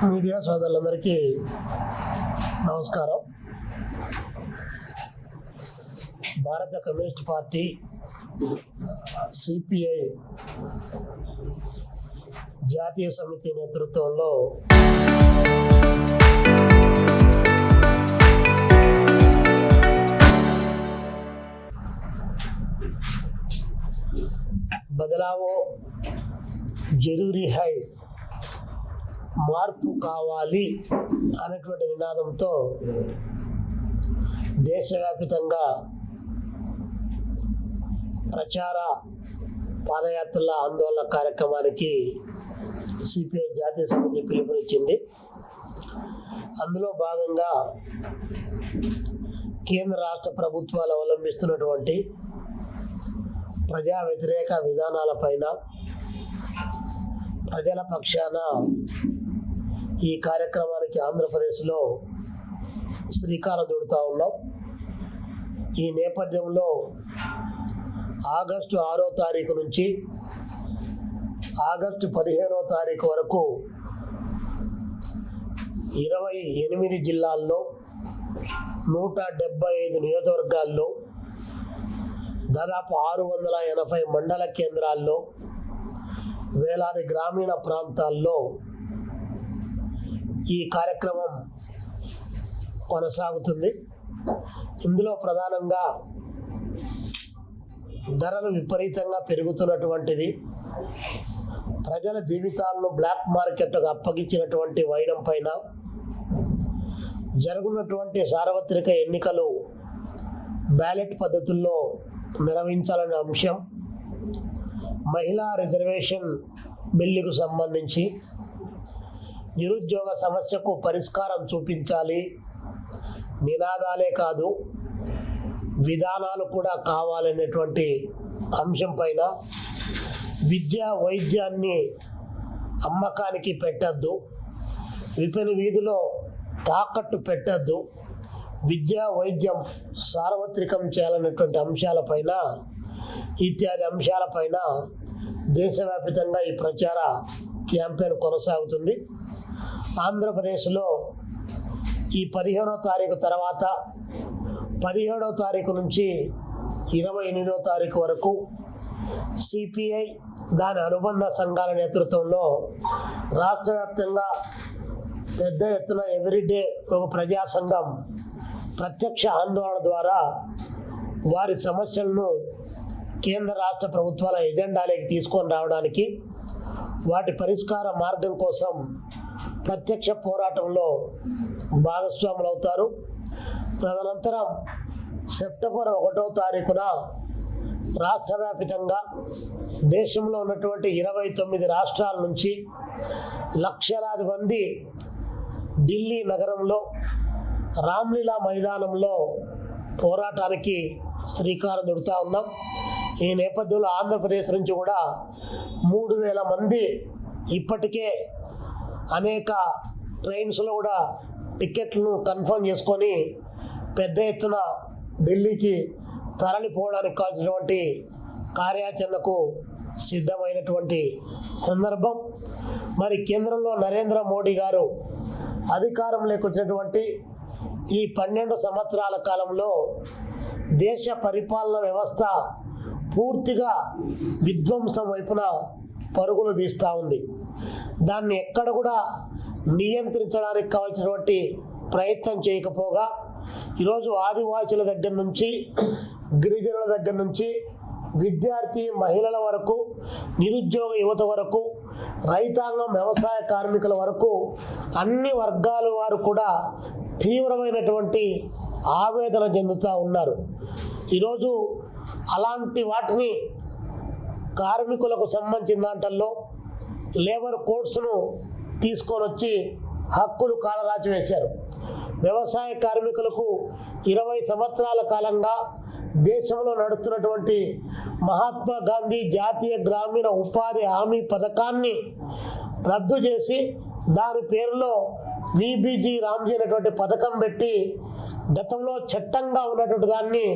Media సోదరులందరికీ నమస్కారం. భారత కమ్యూనిస్ట్ పార్టీ సిపిఐ జాతీయ సమితి నేతృత్వంలో బదలావో జరూరీ హై, మార్పు కావాలి అనేటువంటి నినాదంతో దేశవ్యాప్తంగా ప్రచార పాదయాత్రల ఆందోళన కార్యక్రమానికి సిపిఐ జాతీయ సమితి పిలుపునిచ్చింది. అందులో భాగంగా కేంద్ర రాష్ట్ర ప్రభుత్వాలు అవలంబిస్తున్నటువంటి ప్రజా వ్యతిరేక విధానాలపైన ప్రజల పక్షాన ఈ కార్యక్రమానికి ఆంధ్రప్రదేశ్లో శ్రీకారం చుడుతూ ఉన్నాం. ఈ నేపథ్యంలో ఆగస్టు 6వ తారీఖు నుంచి ఆగస్టు 15వ తారీఖు వరకు 28 జిల్లాల్లో 175 నియోజకవర్గాల్లో దాదాపు 680 మండల కేంద్రాల్లో వేలాది గ్రామీణ ప్రాంతాల్లో ఈ కార్యక్రమం కొనసాగుతుంది. ఇందులో ప్రధానంగా ధరలు విపరీతంగా పెరుగుతున్నటువంటిది, ప్రజల జీవితాలను బ్లాక్ మార్కెట్గా అప్పగించినటువంటి వైనం పైన, జరుగుతున్నటువంటి సార్వత్రిక ఎన్నికలు బ్యాలెట్ పద్ధతుల్లో నిర్వహించాలనే అంశం, మహిళా రిజర్వేషన్ బిల్లుకు సంబంధించి, నిరుద్యోగ సమస్యకు పరిష్కారం చూపించాలి, నినాదాలే కాదు విధానాలు కూడా కావాలనేటువంటి అంశం పైన, విద్య వైద్యాన్ని అమ్మకానికి పెట్టద్దు, విపిన వీధిలో తాకట్టు పెట్టద్దు, విద్యా వైద్యం సార్వత్రికం చేయాలనేటువంటి అంశాలపైన ఇత్యాది అంశాలపైన దేశవ్యాప్తంగా ఈ ప్రచార క్యాంపెయిన్ కొనసాగుతుంది. ఆంధ్రప్రదేశ్లో ఈ 15వ తారీఖు తర్వాత 17వ తారీఖు నుంచి 28వ తారీఖు వరకు సిపిఐ దాని అనుబంధ సంఘాల నేతృత్వంలో రాష్ట్ర వ్యాప్తంగా పెద్ద ఎత్తున ఎవ్రీడే ఒక ప్రజా సంఘం ప్రత్యక్ష ఆందోళన ద్వారా వారి సమస్యలను కేంద్ర రాష్ట్ర ప్రభుత్వాల ఎజెండాలోకి తీసుకొని రావడానికి, వాటి పరిష్కార మార్గం కోసం ప్రత్యక్ష పోరాటంలో భాగస్వాములు అవుతారు. తదనంతరం సెప్టెంబర్ 1వ తారీఖున రాష్ట్ర వ్యాప్తంగా దేశంలో ఉన్నటువంటి 29 రాష్ట్రాల నుంచి లక్షలాది మంది ఢిల్లీ నగరంలో రామ్లీలా మైదానంలో పోరాటానికి శ్రీకారం చుడుతూ ఉన్నాం. ఈ నేపథ్యంలో ఆంధ్రప్రదేశ్ నుంచి కూడా 3000 మంది ఇప్పటికే అనేక ట్రైన్స్లో కూడా టికెట్లను కన్ఫర్మ్ చేసుకొని పెద్ద ఎత్తున ఢిల్లీకి తరలిపోవడానికి కావాల్సినటువంటి కార్యాచరణకు సిద్ధమైనటువంటి సందర్భం. మరి కేంద్రంలో నరేంద్ర మోడీ గారు అధికారంలోకి వచ్చినటువంటి ఈ 12 సంవత్సరాల కాలంలో దేశ పరిపాలన వ్యవస్థ పూర్తిగా విధ్వంసం వైపున పరుగులు తీస్తూ ఉంది. దాన్ని ఎక్కడ కూడా నియంత్రించడానికి కావాల్సినటువంటి ప్రయత్నం చేయకపోగా ఈరోజు ఆదివాసుల దగ్గర నుంచి, గిరిజనుల దగ్గర నుంచి, విద్యార్థి మహిళల వరకు, నిరుద్యోగ యువత వరకు, రైతాంగం వ్యవసాయ కార్మికుల వరకు అన్ని వర్గాల వారు కూడా తీవ్రమైనటువంటి ఆవేదన చెందుతూ ఉన్నారు. ఈరోజు అలాంటి వాటిని కార్మికులకు సంబంధించిన దాంట్లో లేబర్ కోడ్స్ను తీసుకొని వచ్చి హక్కులు కాలరాచి వేశారు. వ్యవసాయ కార్మికులకు 20 సంవత్సరాల కాలంగా దేశంలో నడుస్తున్నటువంటి మహాత్మా గాంధీ జాతీయ గ్రామీణ ఉపాధి హామీ పథకాన్ని రద్దు చేసి దాని పేరులో విబిజి రామ్జీ అనేటువంటి పథకం పెట్టి గతంలో చట్టంగా ఉన్నటువంటి దాన్ని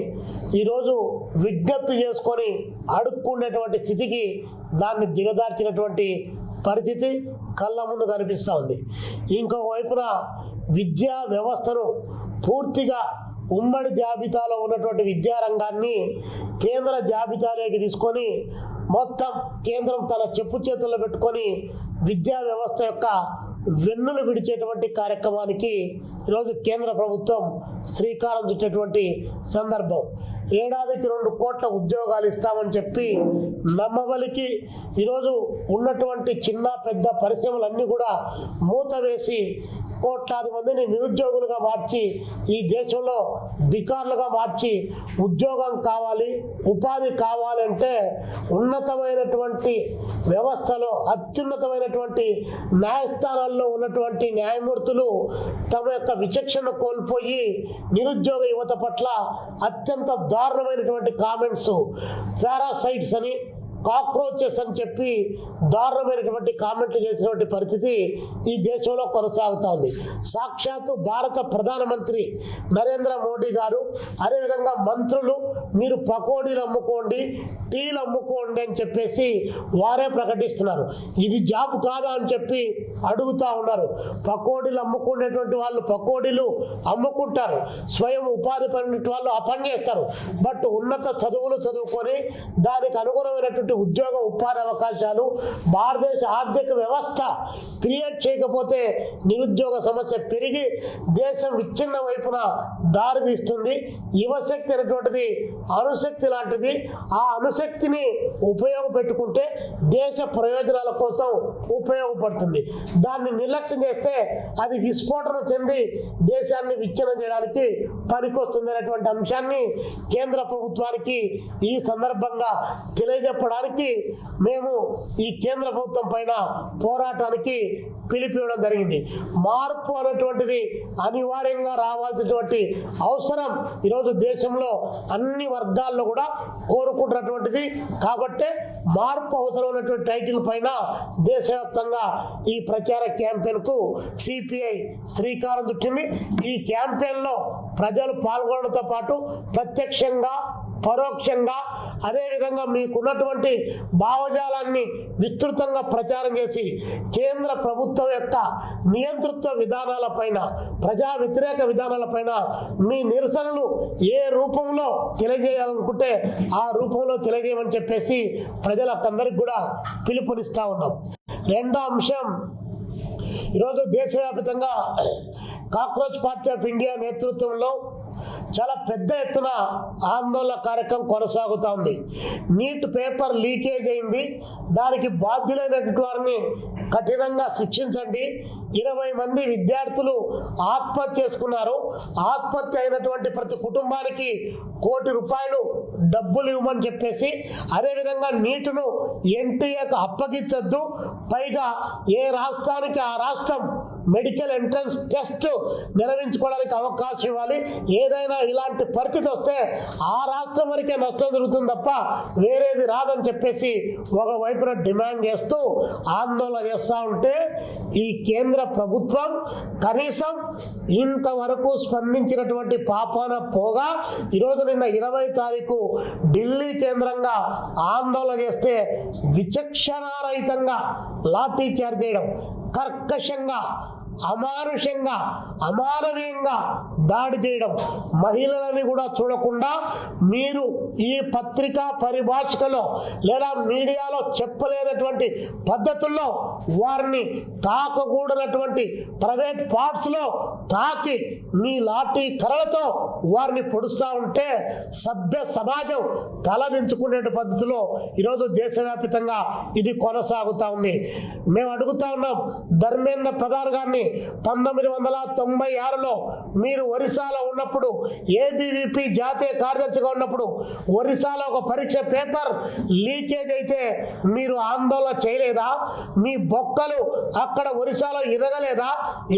ఈరోజు విజ్ఞప్తి చేసుకొని అడుక్కునేటువంటి స్థితికి దాన్ని దిగదార్చినటువంటి పరిస్థితి కళ్ళ ముందు కనిపిస్తూ ఉంది. ఇంకోవైపున విద్యా వ్యవస్థను పూర్తిగా ఉమ్మడి జాబితాలో ఉన్నటువంటి విద్యారంగాన్ని కేంద్ర జాబితాలోకి తీసుకొని మొత్తం కేంద్రం తన చెప్పు చేతుల్లో పెట్టుకొని విద్యా వ్యవస్థ యొక్క వెన్నులు విడిచేటువంటి కార్యక్రమానికి ఈరోజు కేంద్ర ప్రభుత్వం శ్రీకారం చుట్టేటువంటి సందర్భం. ఏడాదికి 2 కోట్ల ఉద్యోగాలు ఇస్తామని చెప్పి నమ్మబలికి ఈరోజు ఉన్నటువంటి చిన్న పెద్ద పరిశ్రమలన్నీ కూడా మూత వేసి కోట్లాది మందిని నిరుద్యోగులుగా మార్చి ఈ దేశంలో బికార్లుగా మార్చి ఉద్యోగం కావాలి, ఉపాధి కావాలంటే ఉన్నతమైనటువంటి వ్యవస్థలో అత్యున్నతమైనటువంటి న్యాయస్థానాల్లో ఉన్నటువంటి న్యాయమూర్తులు తమ యొక్క విచక్షణ కోల్పోయి నిరుద్యోగ యువత పట్ల అత్యంత దారుణమైనటువంటి కామెంట్స్, పారాసైట్స్ అని, కాక్రోచెస్ అని చెప్పి దారుణమైనటువంటి కామెంట్లు చేసినటువంటి పరిస్థితి ఈ దేశంలో కొనసాగుతోంది. సాక్షాత్తు భారత ప్రధానమంత్రి నరేంద్ర మోడీ గారు, అదేవిధంగా మంత్రులు మీరు పకోడీలు అమ్ముకోండి, టీలు అమ్ముకోండి అని చెప్పేసి వారే ప్రకటిస్తున్నారు. ఇది జాబ్ కాదా అని చెప్పి అడుగుతూ ఉన్నారు. పకోడీలు అమ్ముకునేటువంటి వాళ్ళు పకోడీలు అమ్ముకుంటారు, స్వయం ఉపాధి పడిన వాళ్ళు ఆ పని చేస్తారు. బట్ ఉన్నత చదువులు చదువుకొని దానికి అనుగుణమైనటువంటి ఉద్యోగ ఉపాధి అవకాశాలు భారతదేశ ఆర్థిక వ్యవస్థ క్రియేట్ చేయకపోతే నిరుద్యోగ సమస్య పెరిగి దేశం విచ్ఛిన్న వైపున దారితీస్తుంది. యువశక్తి అనేటువంటిది అణుశక్తి లాంటిది. ఆ అణుశక్తిని ఉపయోగపెట్టుకుంటే దేశ ప్రయోజనాల కోసం ఉపయోగపడుతుంది. దాన్ని నిర్లక్ష్యం చేస్తే అది విస్ఫోటనం చెంది దేశాన్ని విచ్ఛిన్నం చేయడానికి పనికొస్తుంది అనేటువంటి అంశాన్ని కేంద్ర ప్రభుత్వానికి ఈ సందర్భంగా తెలియజెప్పడానికి మేము ఈ కేంద్ర ప్రభుత్వం పైన పోరాటానికి పిలిపివ్వడం జరిగింది. మార్పు అనేటువంటిది అనివార్యంగా రావాల్సినటువంటి అవసరం ఈరోజు దేశంలో అన్ని వర్గాల్లో కూడా కోరుకుంటున్నటువంటిది. కాబట్టి మార్పు అవసరమైనటువంటి టైటిల్ పైన దేశవ్యాప్తంగా ఈ ప్రచార క్యాంపెయిన్కు సిపిఐ శ్రీకారం చుట్టింది. ఈ క్యాంపెయిన్లో ప్రజలు పాల్గొనడంతో పాటు ప్రత్యక్షంగా పరోక్షంగా అదేవిధంగా మీకున్నటువంటి భావజాలాన్ని విస్తృతంగా ప్రచారం చేసి కేంద్ర ప్రభుత్వం యొక్క నియంతృత్వ విధానాలపైన, ప్రజా వ్యతిరేక విధానాలపైన మీ నిరసనలు ఏ రూపంలో తెలియజేయాలనుకుంటే ఆ రూపంలో తెలియజేయమని చెప్పేసి ప్రజలకందరికి కూడా పిలుపునిస్తూ ఉన్నాం. రెండో అంశం, ఈరోజు దేశవ్యాప్తంగా కాక్రోచ్ పార్టీ ఆఫ్ ఇండియా నేతృత్వంలో చాలా పెద్ద ఎత్తున ఆందోళన కార్యక్రమం కొనసాగుతూ ఉంది. నీట్ పేపర్ లీకేజ్ అయింది, దానికి బాధ్యులైనటువంటి వారిని కఠినంగా శిక్షించండి. 20 మంది విద్యార్థులు ఆత్మహత్య చేసుకున్నారు. ఆత్మహత్య అయినటువంటి ప్రతి కుటుంబానికి ₹1 కోటి డబ్బులు ఇవ్వమని చెప్పేసి, అదేవిధంగా నీటును ఎన్టీఏకు అప్పగించద్దు, పైగా ఏ రాష్ట్రానికి ఆ రాష్ట్రం మెడికల్ ఎంట్రన్స్ టెస్ట్ నిర్వహించుకోవడానికి అవకాశం ఇవ్వాలి. ఏదైనా ఇలాంటి పరిస్థితి వస్తే ఆ రాష్ట్రం వరకే నష్టం జరుగుతుంది తప్ప వేరేది రాదని చెప్పేసి ఒకవైపున డిమాండ్ చేస్తూ ఆందోళన చేస్తూ ఉంటే ఈ కేంద్ర ప్రభుత్వం కనీసం ఇంతవరకు స్పందించినటువంటి పాపాన పోగా ఈరోజు నిన్న 20వ తారీఖు ఢిల్లీ కేంద్రంగా ఆందోళన చేస్తే విచక్షణారహితంగా లాఠీ చార్జ్ చేయడం, కర్కశంగా అమానుషంగా అమానవీయంగా దాడి చేయడం, మహిళలని కూడా చూడకుండా మీరు ఈ పత్రికా పరిభాషలో లేదా మీడియాలో చెప్పలేనటువంటి పద్ధతుల్లో వారిని తాకకూడనటువంటి ప్రైవేట్ పార్ట్స్లో తాకి మీ లాఠీ కర్రలతో వారిని పొడుస్తూ ఉంటే సభ్య సమాజం తలదించుకునే పద్ధతిలో ఈరోజు దేశవ్యాప్తంగా ఇది కొనసాగుతూ ఉంది. మేము అడుగుతా ఉన్నాం, ధర్మేంద్ర ప్రధాన్ గారిని 1996లో మీరు ఒరిస్సాలో ఉన్నప్పుడు, ఏబీవీపీ జాతీయ కార్యదర్శిగా ఉన్నప్పుడు ఒరిస్సాలో ఒక పరీక్ష పేపర్ లీకేజ్ అయితే మీరు ఆందోళన చేయలేదా? మీ బొక్కలు అక్కడ ఒరిస్సాలో ఇరగలేదా?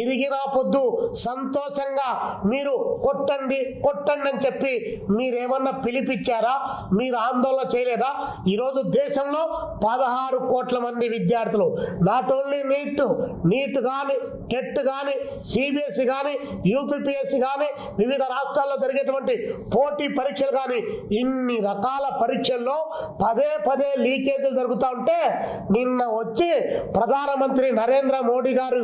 ఇరిగినా పొద్దు సంతోషంగా మీరు కొట్టండి కొట్టండి అని చెప్పి మీరేమన్నా పిలిపించారా? మీరు ఆందోళన చేయలేదా? ఈరోజు దేశంలో 16 కోట్ల మంది విద్యార్థులు, నాట్ ఓన్లీ నీట్ కానీ, టెట్ కానీ, సిబిఎస్ఈ కానీ, యూపీపీఎస్సీ కానీ, వివిధ రాష్ట్రాల్లో జరిగేటువంటి పోటీ పరీక్షలు కానీ, ఇన్ని రకాల పరీక్షల్లో పదే లీకేజీలు జరుగుతూ ఉంటే నిన్న వచ్చి ప్రధానమంత్రి నరేంద్ర మోడీ గారు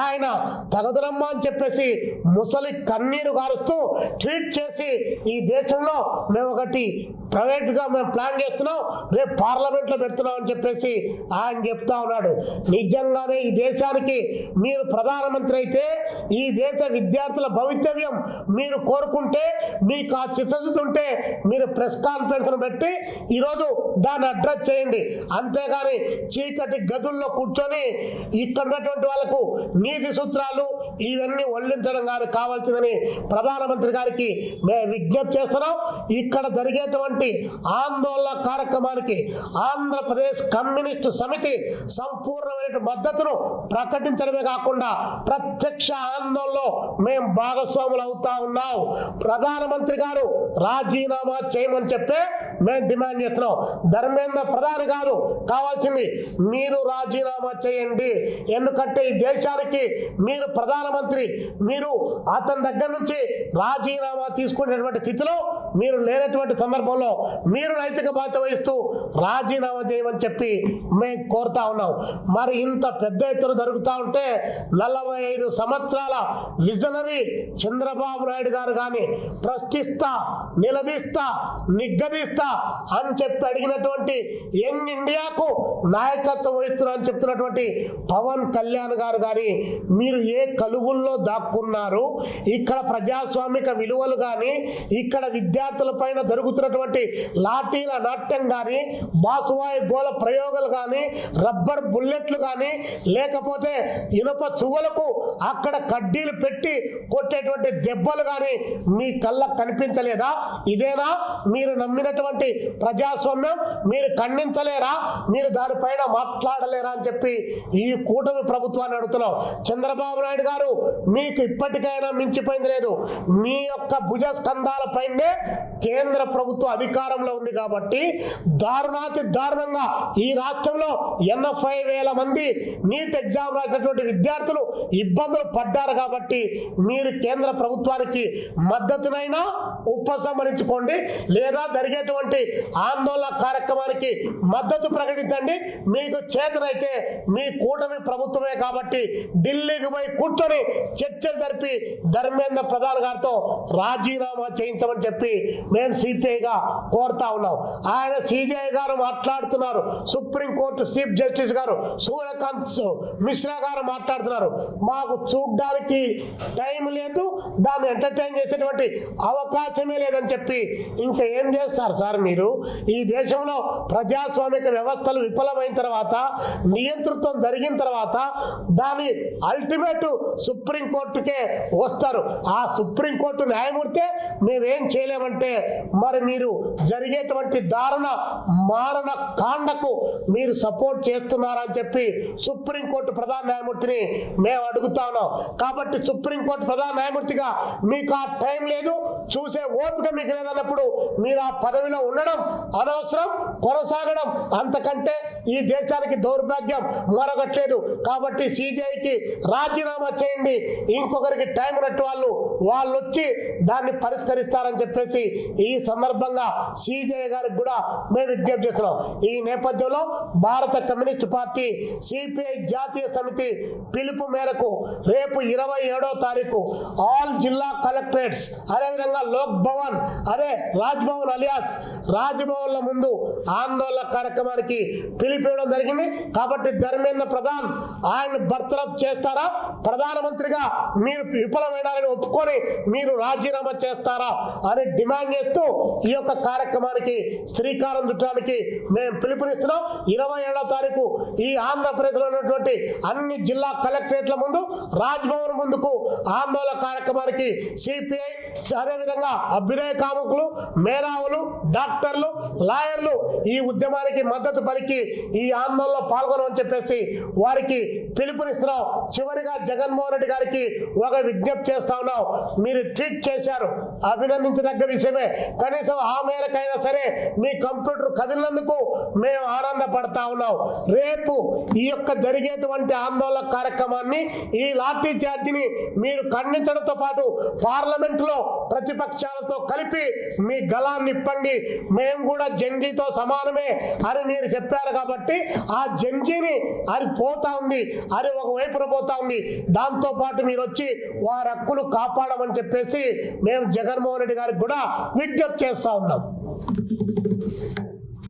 ఆయన తగదురమ్మా అని చెప్పేసి ముసలి కన్నీరు గారుస్తూ ట్వీట్ చేసి ఈ దేశంలో మేము ఒకటి ప్రైవేట్గా మేము ప్లాన్ చేస్తున్నాం, రేపు పార్లమెంట్లో పెడుతున్నాం అని చెప్పేసి ఆయన చెప్తా ఉన్నాడు. నిజంగానే ఈ దేశానికి మీరు ప్రధానమంత్రి అయితే ఈ దేశ విద్యార్థుల భవితవ్యం మీరు కోరుకుంటే, మీకు ఆ చిత్తశుద్ధి ఉంటే మీరు ప్రెస్ కాన్ఫరెన్స్ పెట్టి ఈరోజు దాన్ని అడ్రస్ చేయండి. అంతేగాని చీకటి గదుల్లో కూర్చొని ఇక్కడ ఉన్నటువంటి వాళ్ళకు నీతి సూత్రాలు ఇవన్నీ వల్లించడం కాదు కావాల్సిందని ప్రధానమంత్రి గారికి మేము విజ్ఞప్తి చేస్తున్నాం. ఇక్కడ జరిగేటువంటి ఆందోళన కార్యక్రమానికి ఆంధ్రప్రదేశ్ కమ్యూనిస్టు సమితి సంపూర్ణమైన మద్దతును ప్రకటించడమే కాకుండా ప్రత్యక్ష ఆందోళనలో మేము భాగస్వాములు అవుతా ఉన్నాం. ప్రధానమంత్రి గారు రాజీనామా చేయమని చెప్పే మేము డిమాండ్ చేస్తున్నాం. ధర్మేంద్ర ప్రధాని కాదు కావాల్సింది, మీరు రాజీనామా చేయండి. ఎందుకంటే ఈ దేశానికి మీరు ప్రధానమంత్రి, మీరు అతని దగ్గర నుంచి రాజీనామా తీసుకునేటువంటి స్థితిలో మీరు లేనటువంటి సందర్భంలో మీరు నైతిక బాధ్యత వహిస్తూ రాజీనామా చేయమని చెప్పి మేము కోరుతా ఉన్నాం. మరి ఇంత పెద్ద ఎత్తున జరుగుతూ ఉంటే 45 సంవత్సరాల విజనరీ చంద్రబాబు నాయుడు గారు కానీ ప్రశ్నిస్తా, నిలదీస్తా, నిగ్గదీస్తా అని చెప్పి అడిగినటువంటి యంగ్ ఇండియాకు నాయకత్వం వహిస్తున్నా అని చెప్తున్నటువంటి పవన్ కళ్యాణ్ గారు కానీ మీరు ఏ కలుగుల్లో దాక్కున్నారు? ఇక్కడ ప్రజాస్వామిక విలువలు కానీ, ఇక్కడ విద్యార్థుల పైన జరుగుతున్నటువంటి లాఠీల నాట్యం కానీ, బాసువాయి గోల ప్రయోగాలు కానీ, రబ్బర్ బుల్లెట్లు కానీ, లేకపోతే ఇనుప చువ్వలకు అక్కడ కడ్డీలు పెట్టి కొట్టేటువంటి దెబ్బలు కానీ మీ కళ్ళకు కనిపించలేదా? ఇదేనా మీరు నమ్మినటువంటి ప్రజాస్వామ్యం? మీరు ఖండించలేరా? మీరు దానిపైన మాట్లాడలేరా అని చెప్పి ఈ కూటమి ప్రభుత్వాన్ని అడుగుతున్నాం. చంద్రబాబు నాయుడు గారు మీకు ఇప్పటికైనా మించిపోయింది లేదు. మీ యొక్క భుజ స్కంధాలపైనే కేంద్ర ప్రభుత్వం అధికారంలో ఉంది కాబట్టి దారుణాతి దారుణంగా ఈ రాష్ట్రంలో 85,000 మంది నీట్ ఎగ్జామ్ రాసినటువంటి విద్యార్థులు ఇబ్బందులు పడ్డారు కాబట్టి మీరు కేంద్ర ప్రభుత్వానికి మద్దతునైనా ఉపసంహరించుకోండి, లేదా జరిగేటువంటి ఆందోళన కార్యక్రమానికి మద్దతు ప్రకటించండి. మీకు చేతనైతే మీ కూటమి ప్రభుత్వమే కాబట్టి ఢిల్లీకి పోయి కూర్చొని చర్చలు జరిపి ధర్మేంద్ర ప్రధాన్ గారితో రాజీనామా చేయించమని చెప్పి మేము సిపిఐగా కోరుతా ఉన్నాం. ఆయన సిజేఐ గారు మాట్లాడుతున్నారు, సుప్రీంకోర్టు చీఫ్ జస్టిస్ గారు సూర్యకాంత్ మిశ్రా గారు మాట్లాడుతున్నారు. మాకు చూడ్డానికి టైం లేదు, దాన్ని ఎంటర్టైన్ చేసేటువంటి అవకాశమే లేదని చెప్పి ఇంకా ఏం చేస్తారు సార్ మీరు? ఈ దేశంలో ప్రజాస్వామిక వ్యవస్థలు విఫలమైన తర్వాత, నియంతృత్వం జరిగిన తర్వాత దాని అల్టిమేట్ సుప్రీంకోర్టుకే వస్తారు. ఆ సుప్రీంకోర్టు న్యాయమూర్తే మేమేం చేయలేమంటే మరి మీరు జరిగేటువంటి దారుణ మారణ కాండకు మీరు సపోర్ట్ చేస్తున్నారని చెప్పి సుప్రీంకోర్టు ప్రధాన న్యాయమూర్తిని మేము అడుగుతా ఉన్నాం. కాబట్టి సుప్రీంకోర్టు ప్రధాన న్యాయమూర్తిగా మీకు ఆ టైం లేదు, చూసే ఓపిక మీకు లేదన్నప్పుడు మీరు ఆ పదవిలో ఉండడం అనవసరం, కొనసాగడం అంతకంటే ఈ దేశానికి దౌర్భాగ్యం మరొకట్లేదు. కాబట్టి సిజేఐకి రాజీనామా చేయండి. ఇంకొకరికి టైం ఉన్నట్టు వాళ్ళు వచ్చి దాన్ని పరిష్కరిస్తారని చెప్పేసి ఈ సందర్భంగా సిజేఐ గారికి కూడా మేము విజ్ఞప్తి చేస్తున్నాం. ఈ నేపథ్యంలో భారత కమ్యూనిస్ట్ పార్టీ సిపిఐ జాతీయ సమితి పిలుపు మేరకు రేపు 27వ తారీఖు ఆల్ జిల్లా కలెక్టరేట్స్, అదేవిధంగా లోక్ భవన్, అదే రాజ్ భవన్ అలియాస్ రాజ్భవన్ల ముందు ఆందోళన కార్యక్రమానికి పిలిపివ్వడం జరిగింది. కాబట్టి ధర్మేంద్ర ప్రధాన్ ఆయన బర్తరఫ్ చేస్తారా? ప్రధానమంత్రిగా మీరు విఫలమైనారని ఒప్పుకొని మీరు రాజీనామా చేస్తారా అని డిమాండ్ చేస్తూ ఈ యొక్క కార్యక్రమానికి శ్రీకారం చుట్టడానికి మేము పిలుపునిస్తున్నాం. 27వ తారీఖు ఈ ఆంధ్రప్రదేశ్లో ఉన్నటువంటి అన్ని జిల్లా కలెక్టరేట్ల ముందు, రాజ్భవన్ ముందుకు ఆందోళన కార్యక్రమానికి సిపిఐ, అదేవిధంగా అభ్యుదయ కాముకులు, మేధావులు, డాక్టర్లు, లాయర్లు ఈ ఉద్యమానికి మద్దతు పలికి ఈ ఆందోళనలో పాల్గొనమని చెప్పేసి వారికి పిలుపునిస్తున్నాం. చివరిగా జగన్మోహన్ రెడ్డి గారికి ఒక విజ్ఞప్తి చేస్తా ఉన్నాం. మీరు ట్వీట్ చేశారు, అభినందించదగ్గ విషయమే. కనీసం ఆ మేరకైనా సరే మీ కంప్యూటర్ కదిలినందుకు మేము ఆనందపడతా ఉన్నాం. రేపు ఈ యొక్క జరిగేటువంటి ఆందోళన కార్యక్రమాన్ని, ఈ లాఠీ చార్జిని మీరు ఖండించడంతో పాటు పార్లమెంటులో ప్రతిపక్షాలతో కలిపి మీ గళాన్ని ఇప్పండి. మేము కూడా జెంజీతో సమానమే అని మీరు చెప్పారు కాబట్టి ఆ జెంజీని అది పోతా ఉంది, అది ఒకవైపున పోతా ఉంది. దాంతో పాటు మీరు వచ్చి వారి హక్కులు కాపాడమని చెప్పేసి మేము జగన్మోహన్ రెడ్డి గారికి కూడా విజ్ఞప్తి చేస్తా ఉన్నాం.